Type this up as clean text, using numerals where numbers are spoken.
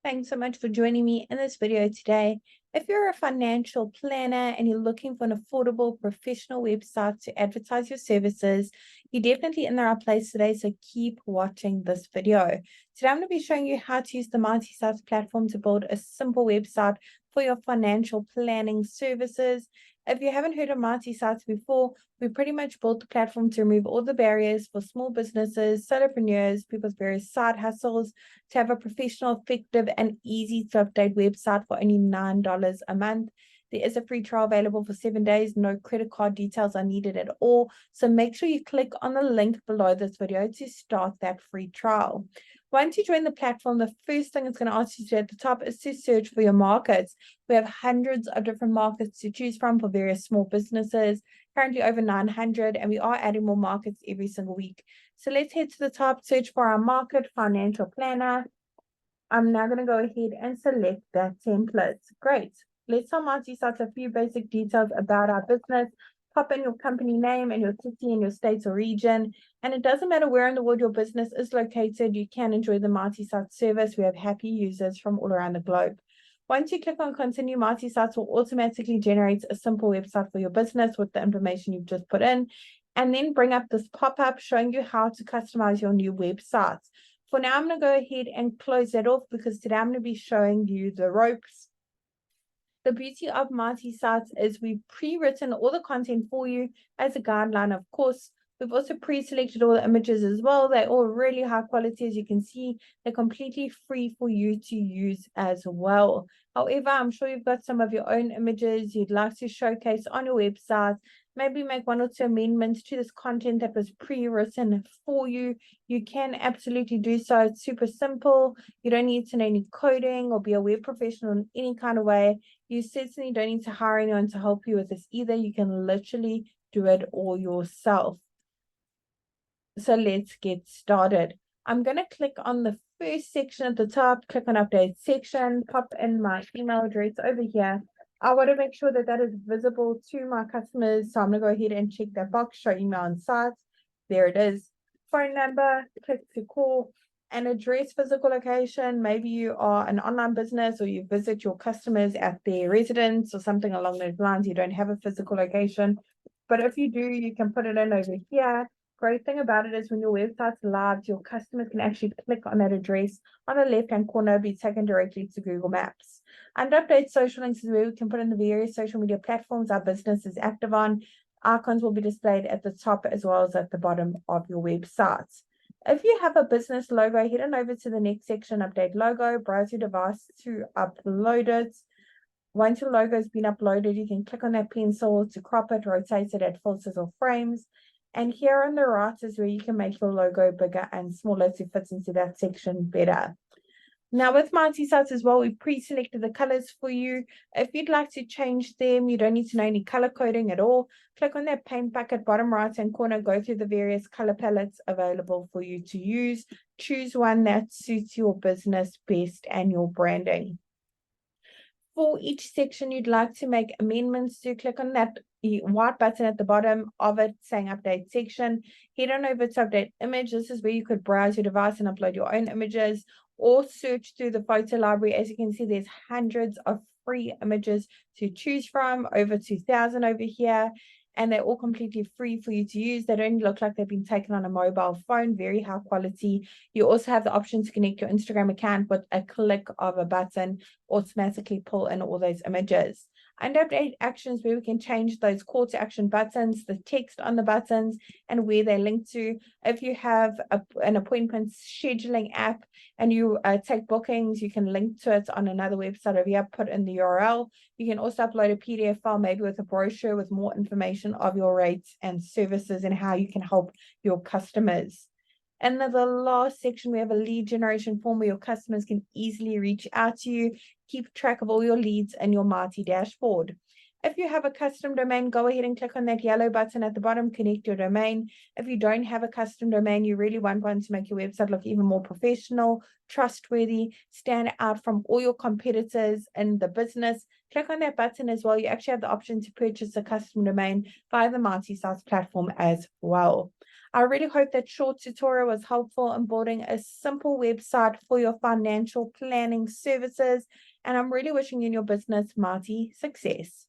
Thanks so much for joining me in this video today. If you're a financial planner and you're looking for an affordable professional website to advertise your services, you're definitely in the right place today, so keep watching this video. Today I'm going to be showing you how to use the MultiSites platform to build a simple website for your financial planning services. If you haven't heard of MultiSites before, we pretty much built the platform to remove all the barriers for small businesses, solopreneurs, people's various side hustles, to have a professional, effective, and easy to update website for only $9 a month. There is a free trial available for 7 days. No credit card details are needed at all. So make sure you click on the link below this video to start that free trial. Once you join the platform, the first thing it's going to ask you to do at the top is to search for your markets. We have hundreds of different markets to choose from for various small businesses, currently over 900, and we are adding more markets every single week. So let's head to the top, search for our market, financial planner. I'm now going to go ahead and select that template. Great. Let's tell MultiSites a few basic details about our business. Pop in your company name and your city and your state or region. And it doesn't matter where in the world your business is located, you can enjoy the MultiSites service. We have happy users from all around the globe. Once you click on continue, MultiSites will automatically generate a simple website for your business with the information you've just put in, and then bring up this pop-up showing you how to customize your new website. For now, I'm going to go ahead and close that off because today I'm going to be showing you the ropes. The beauty of MultiSites is we've pre-written all the content for you as a guideline, of course. We've also pre-selected all the images as well. They're all really high quality, as you can see. They're completely free for you to use as well. However, I'm sure you've got some of your own images you'd like to showcase on your website. Maybe make one or two amendments to this content that was pre-written for you. You can absolutely do so. It's super simple. You don't need to know any coding or be a web professional in any kind of way. You certainly don't need to hire anyone to help you with this either. You can literally do it all yourself. So let's get started. I'm going to click on the first section at the top, click on update section, pop in my email address over here. I want to make sure that that is visible to my customers. So I'm going to go ahead and check that box, show email and sites. There it is. Phone number, click to call, an address, physical location. Maybe you are an online business or you visit your customers at their residence or something along those lines. You don't have a physical location. But if you do, you can put it in over here. Great thing about it is when your website's live, your customers can actually click on that address on the left-hand corner, be taken directly to Google Maps. Under update social links is where we can put in the various social media platforms our business is active on. Icons will be displayed at the top as well as at the bottom of your website. If you have a business logo, head on over to the next section, update logo, browse your device to upload it. Once your logo has been uploaded, you can click on that pencil to crop it, rotate it, add filters or frames. And here on the right is where you can make your logo bigger and smaller to fit into that section better. Now with MultiSites as well, we pre-selected the colors for you. If you'd like to change them, you don't need to know any color coding at all. Click on that paint bucket bottom right-hand corner, go through the various color palettes available for you to use. Choose one that suits your business best and your branding. For each section you'd like to make amendments to, click on that white button at the bottom of it saying update section. Head on over to update image. This is where you could browse your device and upload your own images or search through the photo library. As you can see, there's hundreds of free images to choose from, over 2,000 over here. And they're all completely free for you to use. They don't look like they've been taken on a mobile phone, very high quality. You also have the option to connect your Instagram account with a click of a button, automatically pull in all those images. Under update actions, where we can change those call to action buttons, the text on the buttons, and where they link to. If you have an appointment scheduling app and you take bookings, you can link to it on another website over here, put in the URL. You can also upload a PDF file, maybe with a brochure with more information of your rates and services and how you can help your customers. And then the last section, we have a lead generation form where your customers can easily reach out to you, keep track of all your leads in your Multi dashboard. If you have a custom domain, go ahead and click on that yellow button at the bottom, connect your domain. If you don't have a custom domain, you really want one to make your website look even more professional, trustworthy, stand out from all your competitors in the business, click on that button as well. You actually have the option to purchase a custom domain via the MultiSites platform as well. I really hope that short tutorial was helpful in building a simple website for your financial planning services. And I'm really wishing you and your business, Marty, success.